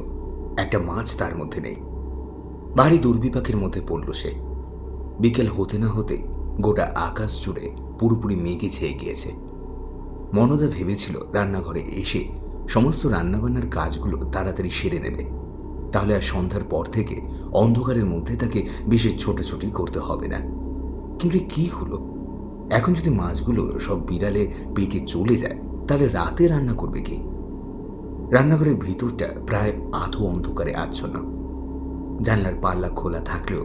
একটা মাছ তার মধ্যে নেই। ভারী দুর্বিপাকের মধ্যে পড়ল সে। বিকেল হতে না হতে গোটা আকাশ জুড়ে পুরোপুরি মেঘে ছেয়ে গিয়েছে। মনদা ভেবেছিল রান্নাঘরে এসে সমস্ত রান্নাবান্নার কাজগুলো তাড়াতাড়ি সেরে নেবে, তাহলে আর সন্ধ্যার পর থেকে অন্ধকারের মধ্যে তাকে বেশি ছোটাছুটি করতে হবে না। কিন্তু কি হলো, এখন যদি মাছগুলো সব বিড়ালে পেটে চলে যায় তাহলে রাতে রান্না করবে কি? রান্নাঘরের ভিতরটা প্রায় আধো অন্ধকারে আচ্ছন্ন। জানলার পাল্লা খোলা থাকলেও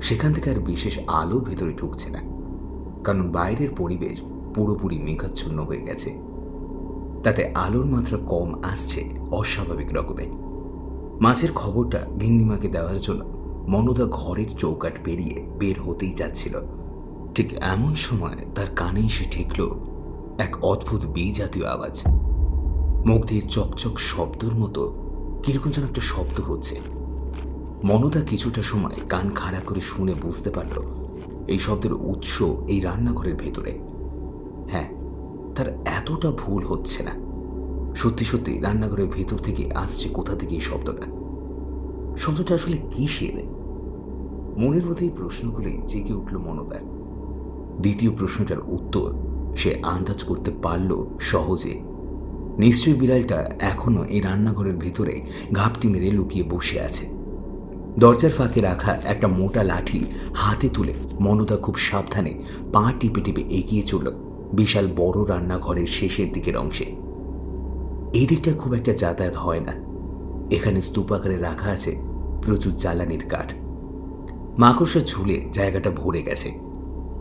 সেখান থেকে আর বিশেষ আলো ভেতরে ঢুকছে না, কারণ বাইরের পরিবেশ পুরোপুরি মেঘাচ্ছন্ন হয়ে গেছে। তাতে আলোর মাত্রা কম আসছে অস্বাভাবিক রকমে। মাছের খবরটা গিন্নিমাকে দেওয়ার জন্য মনদা ঘরের চৌকাঠ পেরিয়ে বের হতেই যাচ্ছিল। ঠিক এমন সময় তার কানে এসে ঠেকল এক অদ্ভুত বিজাতীয় আওয়াজ। মুখ দিয়ে চকচক শব্দের মতো কিরকম যেন একটা শব্দ হচ্ছে। মনদা কিছুটা সময় কান খাড়া করে শুনে বুঝতে পারল এই শব্দের উৎস এই রান্নাঘরের ভেতরে। হ্যাঁ, তার এতটা ভুল হচ্ছে না। সত্যি সত্যি রান্নাঘরের ভেতর থেকে আসছে কোথা থেকে এই শব্দটা। শব্দটা আসলে কিসের? মনের মধ্যে এই প্রশ্নগুলি জেগে উঠল মনদার। দ্বিতীয় প্রশ্নটার উত্তর সে আন্দাজ করতে পারল সহজে। নিশ্চয়ই বিড়ালটা এখনো এই রান্নাঘরের ভেতরে ঘাপটি মেরে লুকিয়ে বসে আছে। দরজার ফাঁকে রাখা একটা মোটা লাঠি হাতে তুলে মনদা খুব সাবধানে পা টিপে টিপে এগিয়ে চলল বিশাল বড় রান্নাঘরের শেষের দিকের অংশে। এই দিকটা খুব একটা যাতায়াত হয় না। এখানে স্তূপাকারে রাখা আছে প্রচুর জ্বালানির কাঠ। মাকড়সা ঝুলে জায়গাটা ভরে গেছে।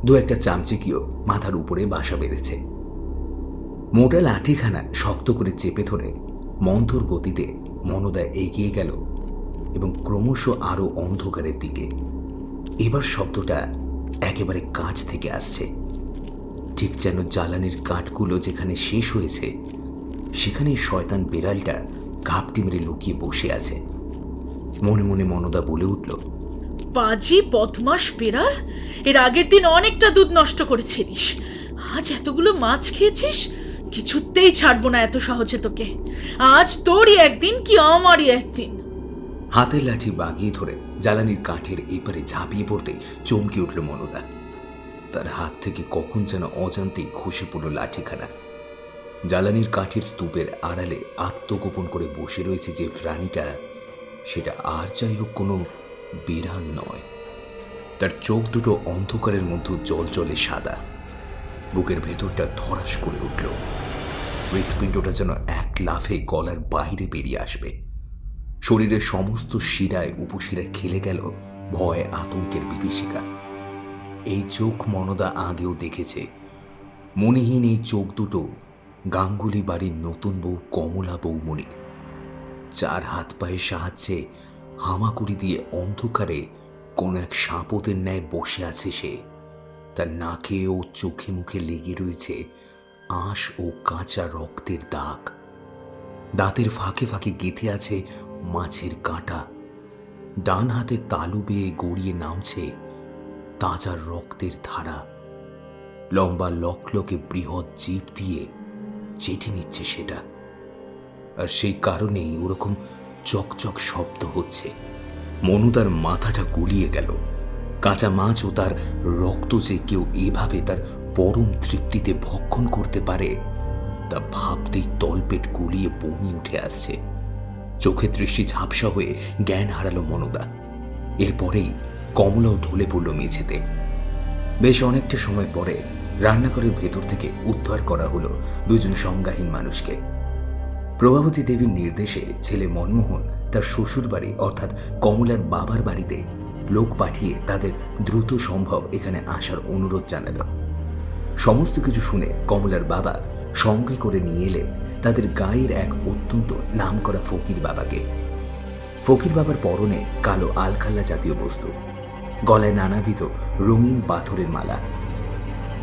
দু একটা চামচিকিও মাথার উপরে বাসা বেঁধেছে। মোটা লাঠিখানা শক্ত করে চেপে ধরে মন্থর গতিতে মনদা এগিয়ে গেল এবং ক্রমশ আরো অন্ধকারের দিকে। এবার শব্দটা একেবারে কাছ থেকে আসছে, ঠিক যেন জ্বালানির কাঠগুলো যেখানে শেষ হয়েছে সেখানে শয়তান বিড়ালটা ঘাপটি মেরে লুকিয়ে বসে আছে। মনে মনে মনদা বলে উঠল, পাজি বদমাস বিড়াল, এর আগের দিন অনেকটা দুধ নষ্ট করেছিলিস, আজ এতগুলো মাছ খেয়েছিস, কিছুতেই ছাড়বো না এত সহজে তোকে। আজ তোরই একদিন কি আমারই একদিন। হাতের লাঠি বাগিয়ে ধরে জ্বালানির কাঠের এপারে ঝাঁপিয়ে পড়তে চমকে উঠল মনদা। তার হাত থেকে কখন যেন অজান্তেই খসে পড়ল লাঠিখানা। জ্বালানির কাঠের স্তূপের আড়ালে আত্মগোপন করে বসে রয়েছে যে প্রাণীটা, সেটা আর যাই হোক কোনো বিড়াল নয়। তার চোখ দুটো অন্ধকারের মধ্যে জল জলে সাদা। বুকের ভেতরটা ধরাস করে উঠল। হৃৎপিণ্ডটা যেন এক লাফে গলার বাইরে বেরিয়ে আসবে। শরীরের সমস্ত শিরায় উপশিরায় খেলে গেল ভয় আতঙ্কের বিভীষিকা। এই চোখ মনদা আগেও দেখেছে। মনেহীন এই চোখ দুটো গাঙ্গুলি বাড়ির নতুন বউ কমলা বৌমণি। চার হাত পায়ের সাহায্যে হামাগুড়ি দিয়ে অন্ধকারে কোন এক সাপতের ন্যায় বসে আছে সে। তার নাকে ও চোখে মুখে লেগে রয়েছে আঁশ ও কাঁচা রক্তের দাগ। দাঁতের ফাঁকে ফাঁকে গেঁথে আছে মাছের কাঁটা। ডান হাতে তালু বেয়ে গড়িয়ে নামছে তাজা রক্তের ধারা। লম্বা লকলকে বৃহৎ জিভ দিয়ে চেটে নিচ্ছে সেটা, আর সেই কারণেই ওরকম চকচক শব্দ হচ্ছে। মনুদার মাথাটা গুলিয়ে গেল। কাঁচা মাছ ও তার রক্ত যে কেউ এভাবে তার পরম তৃপ্তিতে ভক্ষণ করতে পারে তা ভাবতেই তলপেট গুলিয়ে বমি উঠে আসছে। চোখের দৃষ্টি ঝাপসা হয়ে জ্ঞান হারালো মনদা। এরপরেই কমলাও ঢলে পড়ল মেঝেতে। বেশ অনেকটা সময় পরে রান্নাঘরের ভেতর থেকে উদ্ধার করা হলো দুজন সংজ্ঞাহীন মানুষকে। প্রভাবতী দেবীর নির্দেশে ছেলে মনমোহন তার শ্বশুর বাড়ি অর্থাৎ কমলার বাবার বাড়িতে লোক পাঠিয়ে তাদের দ্রুত সম্ভব এখানে আসার অনুরোধ জানালো। সমস্ত কিছু শুনে কমলার বাবা সঙ্গে করে নিয়ে এলেন তাদের গায়ের এক অত্যন্ত নামকরা ফকির বাবাকে। ফকির বাবার পরনে কালো আলখাল্লা জাতীয় বস্তু, গলায় নানাবিধ রঙিন পাথরের মালা।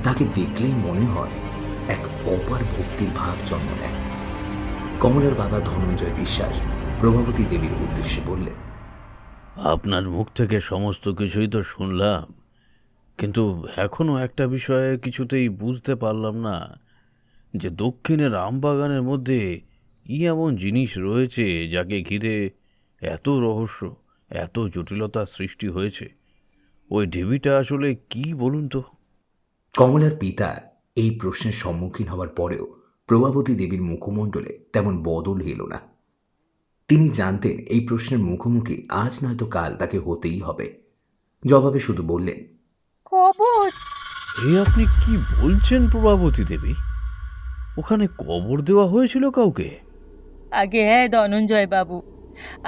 তাকে দেখলেই মনে হয় এক অপার ভক্তির ভাব জন্ম নেয়। কমলার বাবা ধনঞ্জয় বিশ্বাস প্রভাবতী দেবীর উদ্দেশ্যে বললেন, আপনার মুখ থেকে সমস্ত কিছুই তো শুনলাম, কিন্তু এখনো একটা বিষয়ে কিছুতেই বুঝতে পারলাম না যে দক্ষিণের আমবাগানের মধ্যে কি এমন জিনিস রয়েছে যাকে ঘিরে এত রহস্য, এত জটিলতা সৃষ্টি হয়েছে। ওই ঢিবিটা আসলে কি বলুন তো? কমলার পিতা এই প্রশ্নের সম্মুখীন হওয়ার পরেও প্রভাবতী দেবীর মুখমণ্ডলে তেমন বদল এলো না। তিনি জানতেন এই প্রশ্নের মুখোমুখি আজ নয়তো কাল তাকে হতেই হবে। জবাবে শুধু বললেন, খবর? এ আপনি কি বলছেন প্রভাবতী দেবী? ওখানে কবর দেওয়া হয়েছিল কাউকে? আগে হ্যাঁ ধনঞ্জয় বাবু,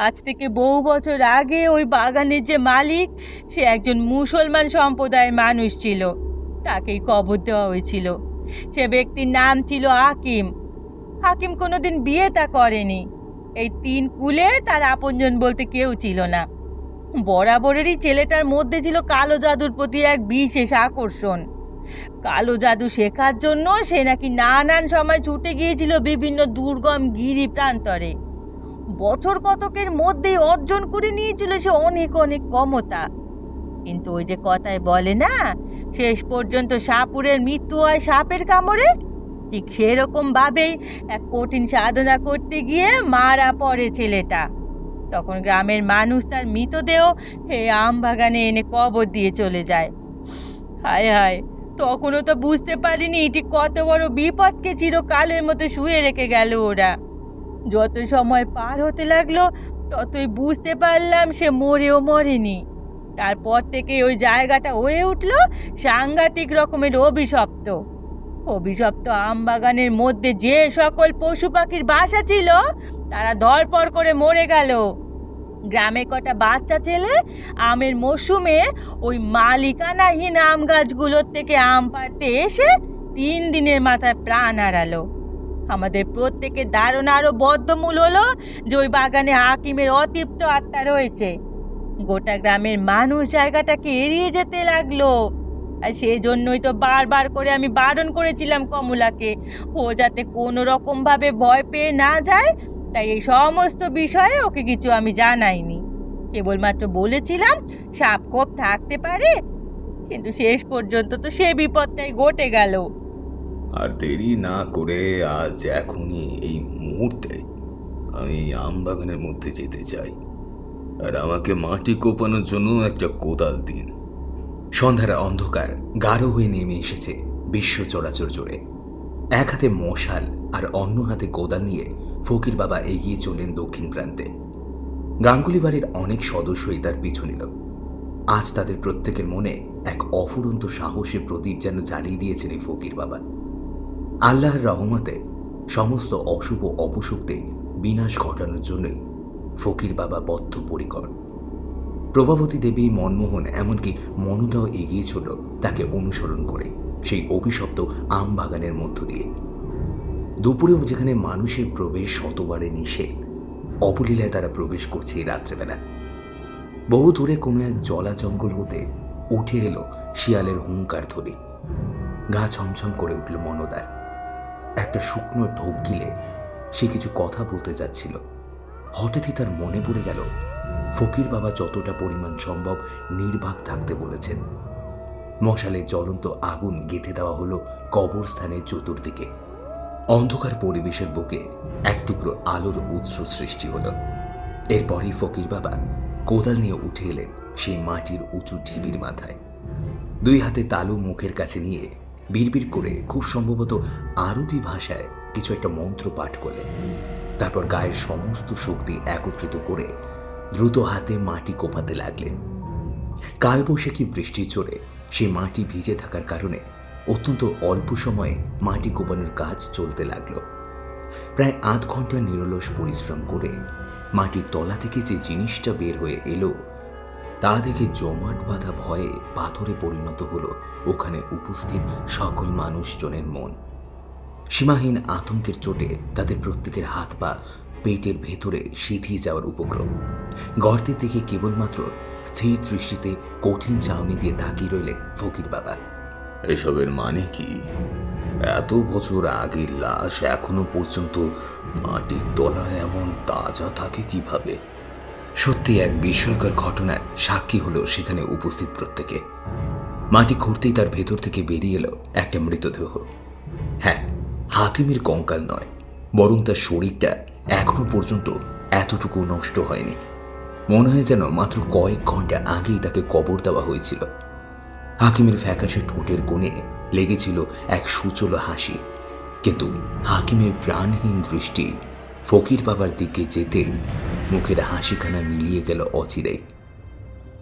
আজ থেকে বহু বছর আগে ওই বাগানের যে মালিক, সে একজন মুসলমান সম্প্রদায়ের মানুষ ছিল। তাকেই কবর দেওয়া হয়েছিল। সে ব্যক্তির নাম ছিল হাকিম। হাকিম কোনোদিন বিয়েটা করেনি। এই 3 কুলে তার আপনজন বলতে কেউ ছিল না। বরাবরেরই ছেলেটার মধ্যে ছিল কালো জাদুর প্রতি এক বিশেষ আকর্ষণ। কালো জাদু শেখার জন্য সে নাকি নানান সময় ছুটে গিয়েছিল বিভিন্ন দুর্গম গিরি প্রান্তরে। বছর কতকের মধ্যেই অর্জন করে নিয়েছিল সে অনেক অনেক ক্ষমতা। কিন্তু ওই যে কথায় বলে না, শেষ পর্যন্ত সাপুরের মৃত্যু হয় সাপের কামড়ে, ঠিক সেরকম ভাবেই এক কঠিন সাধনা করতে গিয়ে মারা পড়ে ছেলেটা। তখন গ্রামের মানুষ তার মৃতদেহ এই আমবাগানে এনে কবর দিয়ে চলে যায়। হায় হায়, তখনও তো বুঝতে পারিনি ঠিক কত বড় বিপদকে চিরকালের মতো শুয়ে রেখে গেল ওরা। যত সময় পার হতে লাগলো ততই বুঝতে পারলাম সে মরেও মরেনি। তারপর থেকে ওই জায়গাটা হয়ে উঠল সাংঘাতিক রকমের অভিশপ্ত। অভিশপ্ত আমবাগানের মধ্যে যে সকল পশু পাখির বাসা ছিল তারা ধরপড় করে মরে গেল। গ্রামে কটা বাচ্চা ছেলে আমের মৌসুমে ওই মালিকানাহীন আম গাছগুলোর থেকে আম পাড়তে এসে 3 দিনের মাথায় প্রাণ হারালো। আমাদের প্রত্যেকের ধারণা আরো বদ্ধমূল হলো যে ওই বাগানে হাকিমের অতৃপ্ত আত্মা রয়েছে। গোটা গ্রামের মানুষ জায়গাটাকে এড়িয়ে যেতে লাগলো। আর সেই জন্যই তো বারবার করে আমি বারণ করেছিলাম কমলাকে, ও যাতে কোনো রকমভাবে ভয় পেয়ে না যায়। তাই এই সমস্ত বিষয়ে ওকে কিছু আমি জানাইনি। কেবলমাত্র বলেছিলাম সাপ খোপ থাকতে পারে, কিন্তু শেষ পর্যন্ত তো সে বিপদটাই ঘটে গেল। আর দেরি না করে আজ এখনই এই মুহূর্তে আমি আমবাগানের মধ্যে যেতে চাই, আর আমাকে মাটি কোপানোর জন্য একটা কোদাল দিন। সন্ধ্যার অন্ধকার গাঢ় হয়ে নেমে এসেছে বিশ্ব চরাচর জুড়ে। এক হাতে মশাল আর অন্য হাতে কোদাল নিয়ে ফকির বাবা এগিয়ে চললেন দক্ষিণ প্রান্তে। গাঙ্গুলি বাড়ির অনেক সদস্যই তার পিছু নিল। আজ তাদের প্রত্যেকের মনে এক অফুরন্ত সাহসী প্রদীপ যেন জ্বালিয়ে দিয়েছেন এই ফকির বাবা। আল্লাহর রহমতে সমস্ত অশুভ অপশক্তি বিনাশ ঘটানোর জন্যই ফকির বাবা বদ্ধপরিকর। প্রভাবতী দেবী, মনমোহন, এমনকি মনুদাও এগিয়ে চলল তাকে অনুসরণ করে সেই অভিশপ্ত আম বাগানের মধ্য দিয়ে। দুপুরেও যেখানে মানুষের প্রবেশ শতবারে নিষেধ, অবলীলায় তারা প্রবেশ করছে এই রাত্রেবেলা। বহু দূরে কোনো এক জলা জঙ্গল হতে উঠে এলো শিয়ালের হুঙ্কার ধ্বনি। গা ছমছম করে উঠল মনদার। একটা শুকনো ঢোক গিলে সে কিছু কথা বলতে যাচ্ছিল। হঠাৎই তার মনে পড়ে গেল ফকির বাবা যতটা পরিমাণ সম্ভব নির্বাক থাকতে বলেছেন। মশালে জ্বলন্ত আগুন গেঁথে দেওয়া হলো কবরস্থানের চতুর্দিকে। অন্ধকার পরিবেশের বুকে এক টুকরো আলোর উৎস সৃষ্টি হলো। এরপরই ফকির বাবা কোদাল নিয়ে উঠে এলেন সেই মাটির উঁচু ঢিবির মাথায়। 2 হাতে তালু মুখের কাছে নিয়ে বিড়বিড় করে খুব সম্ভবত আরবি ভাষায় কিছু একটা মন্ত্র পাঠ করলেন। তারপর গায়ের সমস্ত শক্তি একত্রিত করে দ্রুত হাতে মাটি কোপাতে লাগলেন। কালবৈশাখী বৃষ্টির জোরে সেই মাটি ভিজে থাকার কারণে অত্যন্ত অল্প সময়ে মাটি কোপানোর কাজ চলতে লাগলো। প্রায় ৮ ঘন্টা নিরলস পরিশ্রম করে মাটির তলা থেকে যে জিনিসটা বের হয়ে এলো তা দেখে জমাট বাঁধা ভয়ে পাথরে পরিণত হলো ওখানে উপস্থিত সকল মানুষজনের মন। সীমাহীন আতঙ্কের চোটে তাদের প্রত্যেকের হাত পা পেটের ভেতরে সিঁধিয়ে যাওয়ার উপক্রম। গর্তের দিকে কেবলমাত্র স্থির দৃষ্টিতে কঠিন চাউনি দিয়ে তাকিয়ে রইলেন ফকির বাবা। এসবের মানে কি? এত বছর আগের লাশ এখনো পর্যন্ত মাটির তলায় এমন তাজা থাকে কিভাবে? সত্যি এক বিস্ময়কর ঘটনার সাক্ষী হলো সেখানে উপস্থিত প্রত্যেকে। মাটি খুঁড়তেই তার ভেতর থেকে বেরিয়ে এলো একটা মৃতদেহ। হ্যাঁ, হাকিমের কঙ্কাল নয়, বরং তার শরীরটা এখনো পর্যন্ত এতটুকু নষ্ট হয়নি। মনে হয় যেন মাত্র কয়েক ঘন্টা আগেই তাকে কবর দেওয়া হয়েছিল। হাকিমের ফ্যাকাশে ঠোঁটের কোণে লেগেছিল এক সুচলো হাসি, কিন্তু হাকিমের প্রাণহীন দৃষ্টি ফকির বাবার দিকে যেতে মুখের হাসিখানা মিলিয়ে গেল অচিরেই।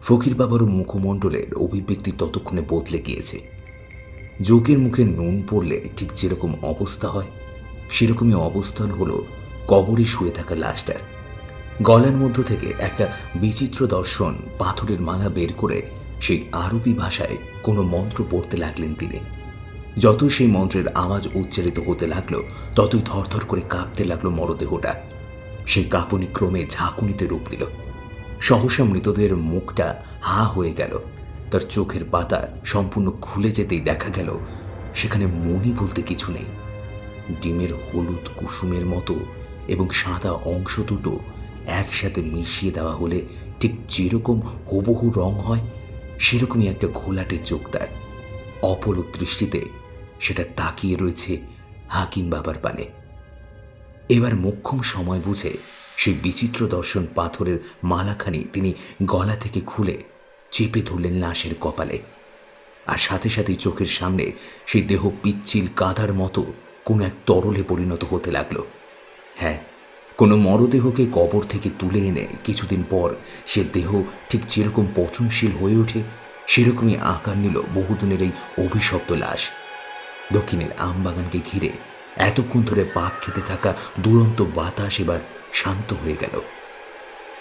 ফকির বাবারও মুখমণ্ডলের অভিব্যক্তি ততক্ষণে বদলে গিয়েছে। যোগের মুখে নুন পড়লে ঠিক যেরকম অবস্থা হয় সেরকমই অবস্থান হলো কবরে শুয়ে থাকা লাশটার। গলার মধ্য থেকে একটা বিচিত্র দর্শন পাথরের মালা বের করে সেই আরবি ভাষায় কোনো মন্ত্র পড়তে লাগলেন তিনি। যত সেই মন্ত্রের আওয়াজ উচ্চারিত হতে লাগলো ততই থরথর করে কাঁপতে লাগলো মরদেহটা। সেই কাঁপুনি ক্রমে ঝাঁকুনিতে রূপ নিল। সহসা মৃতদেহের মুখটা হা হয়ে গেল। তার চোখের পাতা সম্পূর্ণ খুলে যেতেই দেখা গেল সেখানে মণি বলতে কিছু নেই। ডিমের হলুদ কুসুমের মতো এবং সাদা অংশ দুটো একসাথে মিশিয়ে দেওয়া হলে ঠিক যেরকম হুবহু রং হয় সেরকমই একটা ঘোলাটে চোখ তার। অপলক দৃষ্টিতে সেটা তাকিয়ে রয়েছে হাকিম বাবার পানে। এবার মোক্ষম সময় বুঝে সেই বিচিত্র দর্শন পাথরের মালাখানি তিনি গলা থেকে খুলে চেপে ধরলেন লাশের কপালে। আর সাথে সাথেই চোখের সামনে সেই দেহ পিচ্ছিল কাদার মতো কোনো এক তরলে পরিণত হতে লাগলো। হ্যাঁ, কোনো মরদেহকে কবর থেকে তুলে এনে কিছুদিন পর সে দেহ ঠিক যেরকম পচনশীল হয়ে ওঠে সেরকমই আকার নিল বহুদিনের এই অভিশপ্ত লাশ। দক্ষিণের আমবাগানকে ঘিরে এতক্ষণ ধরে পাক খেতে থাকা দুরন্ত বাতাস এবার শান্ত হয়ে গেল।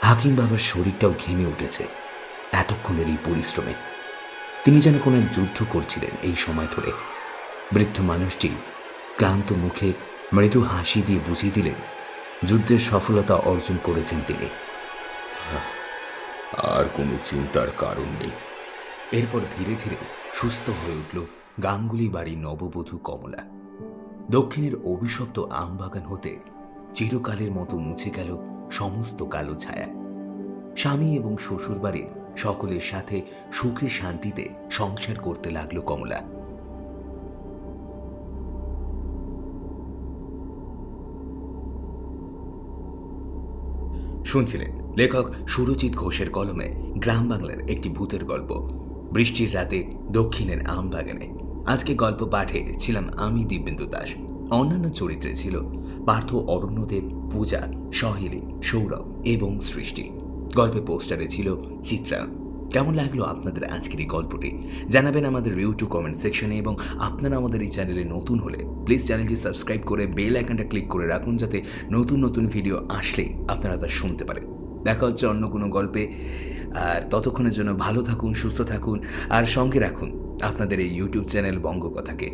হাকিম বাবার শরীরটাও ঘেমে উঠেছে এতক্ষণের এই পরিশ্রমে। তিনি যেন কোনো এক যুদ্ধ করছিলেন এই সময় ধরে। বৃদ্ধ মানুষটি ক্লান্ত মুখে মৃদু হাসি দিয়ে বুঝিয়ে দিলেন যুদ্ধের সফলতা অর্জন করেছেন তিনি। আর কোনো চিন্তার কারণ নেই। এরপর ধীরে ধীরে সুস্থ হয়ে উঠল গাঙ্গুলি বাড়ির নববধূ কমলা। দক্ষিণের অভিশপ্ত আমবাগান হতে চিরকালের মতো মুছে গেল সমস্ত কালো ছায়া। স্বামী এবং শ্বশুর বাড়ির সকলের সাথে সুখে শান্তিতে সংসার করতে লাগলো কমলা। শুনছিলেন লেখক সুরজিৎ ঘোষের কলমে গ্রাম বাংলার একটি ভূতের গল্প, বৃষ্টির রাতে দক্ষিণের আমবাগানে। আজকে গল্প পাঠে ছিলাম আমি দিব্যেন্দু দাস। অন্যান্য চরিত্রে ছিল পার্থ, অরণ্যদেব, পূজা, সহেলি, সৌরভ এবং সৃষ্টি। গল্পের পোস্টারে ছিল চিত্রা। কেমন লাগলো আপনাদের আজকের এই গল্পটি জানাবেন আমাদের ইউটিউব কমেন্ট সেকশনে। এবং আপনারা আমাদের এই চ্যানেলে নতুন হলে প্লিজ চ্যানেলটি সাবস্ক্রাইব করে বেল আইকনটা ক্লিক করে রাখুন, যাতে নতুন নতুন ভিডিও আসলেই আপনারা তা শুনতে পারেন। দেখা হচ্ছে অন্য কোনো গল্পে। আর ততক্ষণের জন্য ভালো থাকুন, সুস্থ থাকুন আর সঙ্গে রাখুন আপনাদের এই ইউটিউব চ্যানেল বঙ্গকথাকে।